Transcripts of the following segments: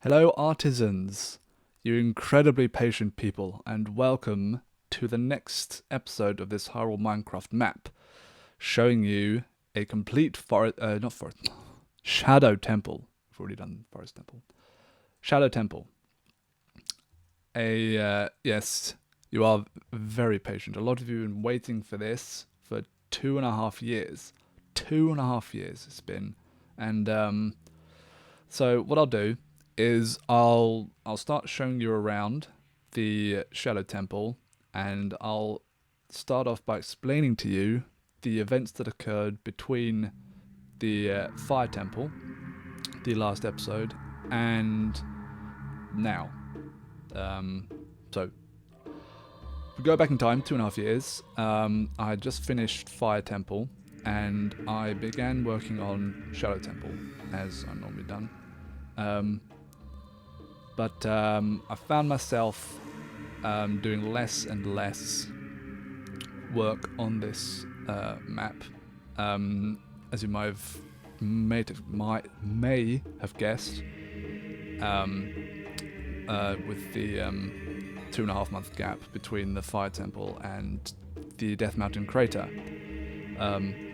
Hello, artisans, you incredibly patient people, and welcome to the next episode of this Hyrule Minecraft map, showing you a complete Shadow Temple. We've already done Forest Temple. Shadow Temple. Yes, you are very patient. A lot of you have been waiting for this for 2.5 years. 2.5 years it's been, and so what I'll do is I'll start showing you around the Shadow Temple, and I'll start off by explaining to you the events that occurred between the Fire Temple, the last episode, and now. So if we go back in time 2.5 years, I had just finished Fire Temple, and I began working on Shadow Temple, as I'm normally done. But I found myself doing less and less work on this map. As you may have guessed, with the 2.5 month gap between the Fire Temple and the Death Mountain crater.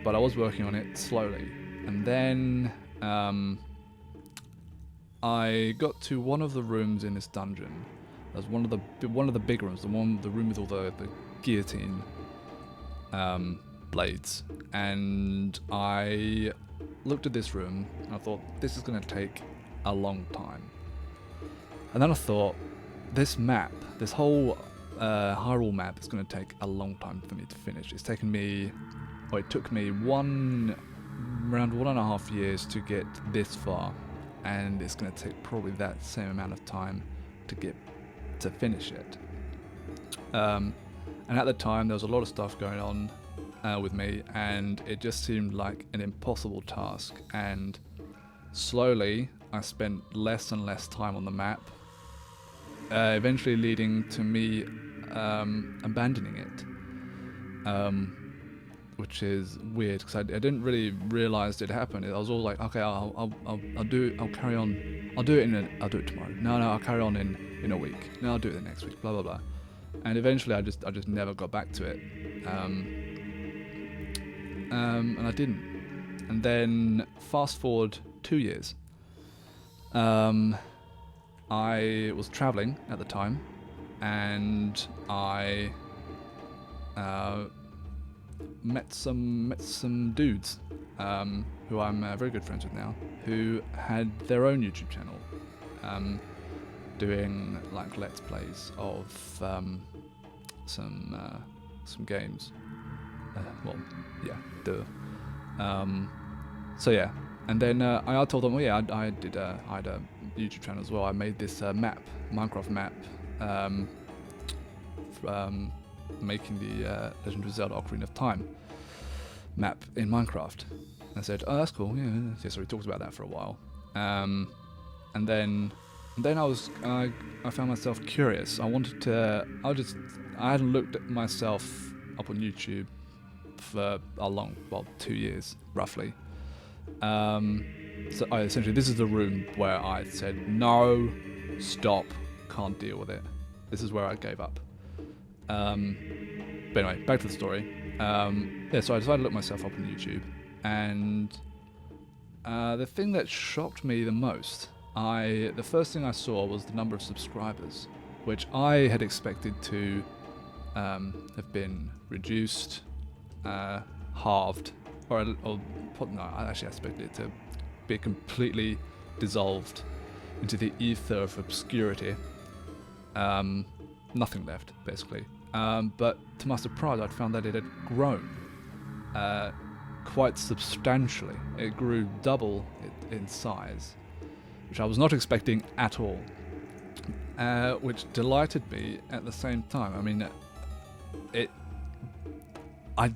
But I was working on it slowly, and then I got to one of the rooms in this dungeon. That was one of the big rooms, the room with all the guillotine blades. And I looked at this room and I thought, this is going to take a long time. And then I thought, this map, this whole Hyrule map, is going to take a long time for me to finish. It took me around 1.5 years to get this far. And it's going to take probably that same amount of time to finish it. And at the time, there was a lot of stuff going on with me, and it just seemed like an impossible task. And slowly, I spent less and less time on the map, eventually leading to me abandoning it. Which is weird, because I didn't really realize it happened. I was all like, okay, I'll do it. I'll carry on. I'll do it tomorrow. No, I'll carry on in a week. No, I'll do it the next week. Blah blah blah. And eventually, I just never got back to it. And I didn't. And then fast forward 2 years. I was traveling at the time, and I met some dudes who I'm very good friends with now, who had their own YouTube channel, doing like let's plays of some games. So yeah, and then I told them, well, yeah, I had a YouTube channel as well. I made this Minecraft map, making the Legend of Zelda Ocarina of Time map in Minecraft. And I said, oh, that's cool. Yeah, so we talked about that for a while. And then I found myself curious. I hadn't looked at myself up on YouTube for 2 years roughly. So essentially, this is the room where I said, no, stop, can't deal with it. This is where I gave up. But anyway, back to the story. So I decided to look myself up on YouTube, and the thing that shocked me the most, the first thing I saw was the number of subscribers, which I had expected to have been reduced, halved, or no, I actually expected it to be completely dissolved into the ether of obscurity. Nothing left, basically. But to my surprise, I'd found that it had grown quite substantially. It grew double in size, which I was not expecting at all, which delighted me at the same time. I mean, I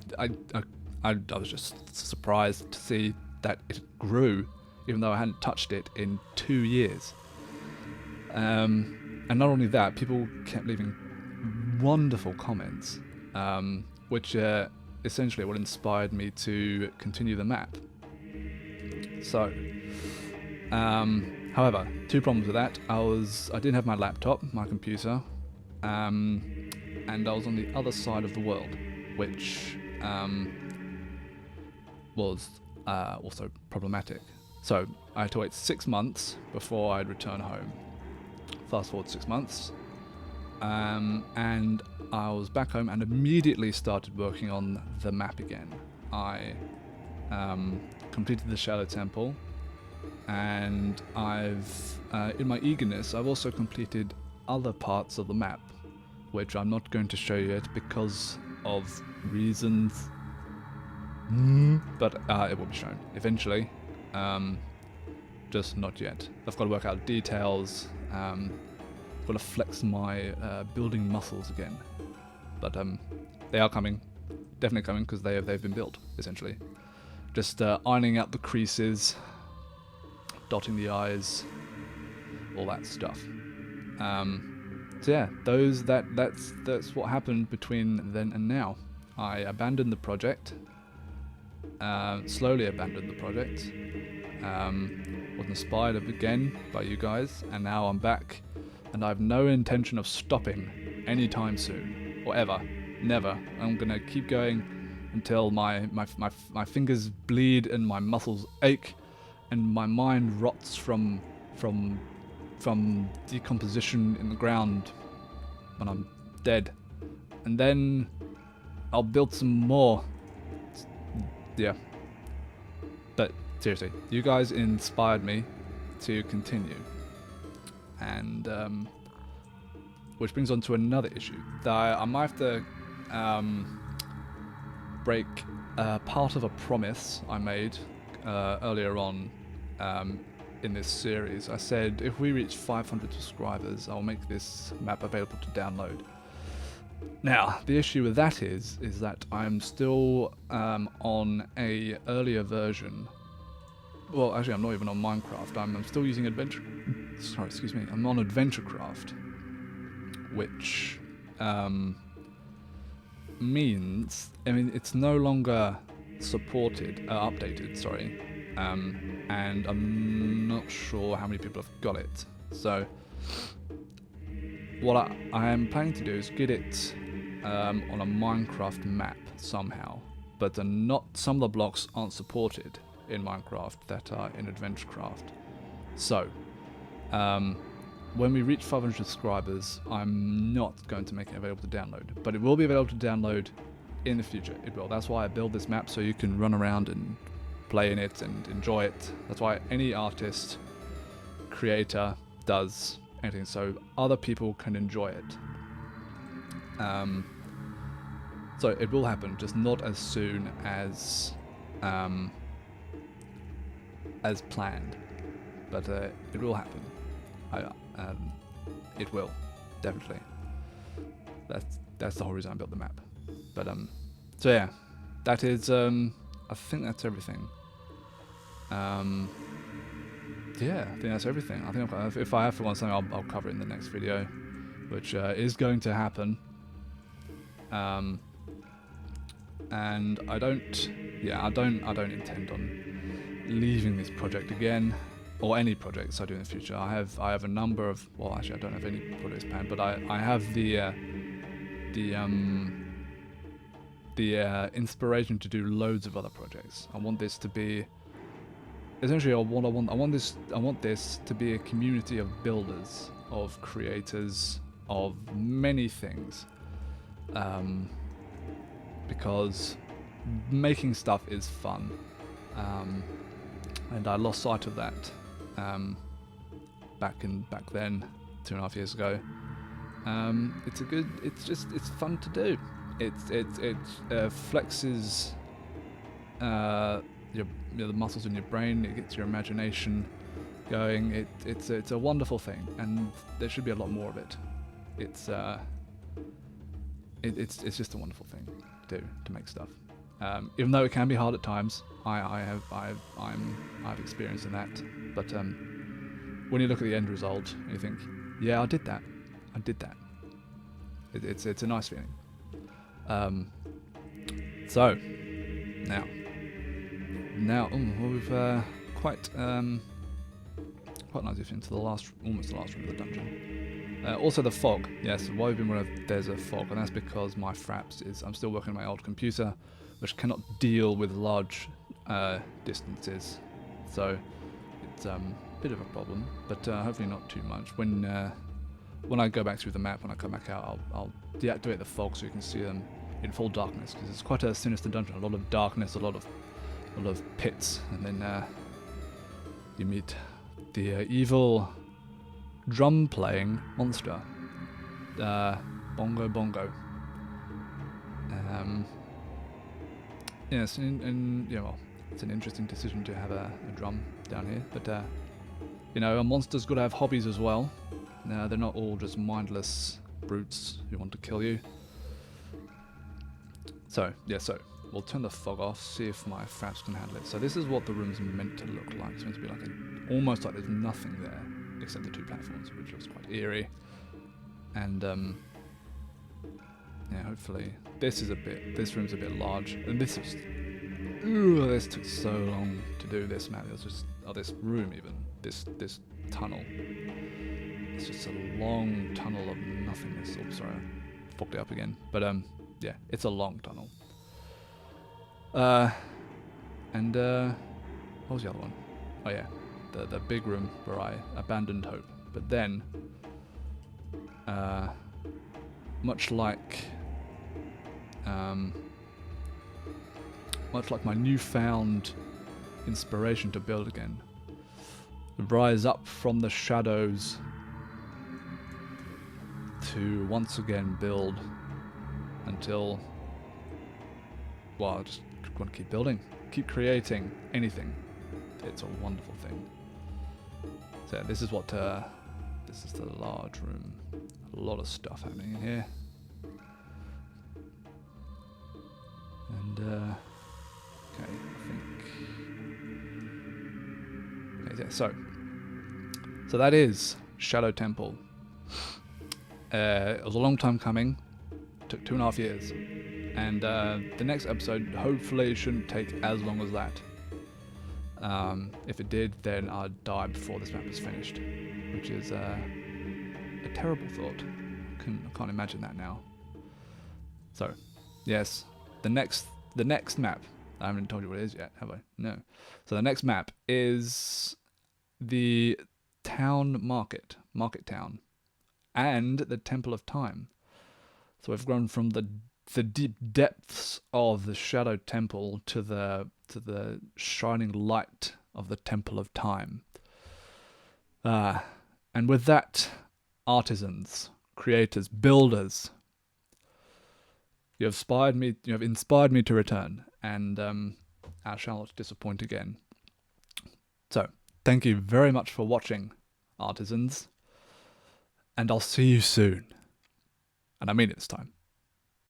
was just surprised to see that it grew, even though I hadn't touched it in 2 years. And not only that, people kept leaving wonderful comments, which essentially what inspired me to continue the map. So However, two problems with that. I didn't have my laptop, my computer, and I was on the other side of the world, which was also problematic. So I had to wait 6 months before I'd return home. Fast forward 6 months, and I was back home and immediately started working on the map again. I completed the Shadow Temple, and in my eagerness, I've also completed other parts of the map, which I'm not going to show you yet because of reasons, but it will be shown eventually, just not yet. I've got to work out details, got to flex my building muscles again, but they are coming, definitely coming, because they've been built, essentially. Just ironing out the creases, dotting the I's, all that stuff. So yeah, that's what happened between then and now. I abandoned the project, slowly abandoned the project, was inspired again by you guys, and now I'm back, and I have no intention of stopping anytime soon, or ever, never. I'm gonna keep going until my fingers bleed and my muscles ache, and my mind rots from decomposition in the ground when I'm dead, and then I'll build some more. Yeah, but seriously, you guys inspired me to continue, and which brings on to another issue that I might have to break part of a promise I made earlier on in this series. I said if we reach 500 subscribers, I'll make this map available to download. Now, the issue with that is that I'm still on a earlier version. Well, actually, I'm not even on Minecraft. I'm still using Adventure. Sorry, excuse me. I'm on AdventureCraft, which means, I mean, it's no longer supported, updated. Sorry, and I'm not sure how many people have got it. So, what I am planning to do is get it on a Minecraft map somehow, but not some of the blocks aren't supported in Minecraft that are in AdventureCraft. So, when we reach 500 subscribers, I'm not going to make it available to download, but it will be available to download in the future. It will. That's why I build this map, so you can run around and play in it and enjoy it. That's why any artist, creator does anything, so other people can enjoy it. So it will happen, just not as soon as planned, but it will happen. It will, definitely. That's the whole reason I built the map. But so yeah, that is I think that's everything. Yeah, I think that's everything. I think if I have forgotten something, I'll cover it in the next video, which is going to happen. And I don't intend on leaving this project again, or any projects I do in the future. I have a number of, well, actually I don't have any projects planned, but I have the inspiration to do loads of other projects. I want this to be essentially I want this to be a community of builders, of creators, of many things, because making stuff is fun, and I lost sight of that back then 2.5 years ago. It's fun to do. It flexes the muscles in your brain. It gets your imagination going. It's a wonderful thing, and there should be a lot more of it. It's just a wonderful thing to do, to make stuff. Even though it can be hard at times, I've experienced in that. But when you look at the end result, you think, yeah, I did that. It's a nice feeling. So now we've quite nicely into the almost the last room of the dungeon. Also the fog. Yes, why we've been running, there's a fog, and that's because my fraps is I'm still working on my old computer, which cannot deal with large distances. So it's a bit of a problem, but hopefully not too much. When I go back through the map, when I come back out, I'll deactivate the fog so you can see them in full darkness, because it's quite a sinister dungeon. A lot of darkness, a lot of pits, and then you meet the evil drum-playing monster, Bongo Bongo. Yes, and yeah, well, it's an interesting decision to have a drum down here, but you know, a monster's got to have hobbies as well. They're not all just mindless brutes who want to kill you. So, yeah, so we'll turn the fog off, see if my fraps can handle it. So this is what the room's meant to look like. It's meant to be like almost like there's nothing there except the two platforms, which was quite eerie. And yeah, hopefully this room's a bit large, and this took so long to do this, man. It was just this room, even this tunnel. It's just a long tunnel of nothingness. Oh, sorry, I fucked it up again. But yeah, it's a long tunnel. And what was the other one? Oh yeah, the big room where I abandoned hope. But then, much like my newfound inspiration to build again, rise up from the shadows to once again build until, well, I just want to keep building, keep creating anything. It's a wonderful thing. So this is this is the large room. A lot of stuff happening in here. And okay, I think. Okay, yeah, so that is Shadow Temple. It was a long time coming. Took 2.5 years, and the next episode hopefully shouldn't take as long as that. If it did, then I'd die before this map is finished, which is a terrible thought. I can't imagine that now. So, yes, the next map. I haven't told you what it is yet, have I? No. So the next map is the town market town, and the Temple of Time. So we've gone from the deep depths of the Shadow Temple to the shining light of the Temple of Time. And with that, artisans, creators, builders, you have inspired me to return, and I shall not disappoint again. So, thank you very much for watching, artisans, and I'll see you soon. And I mean it this time.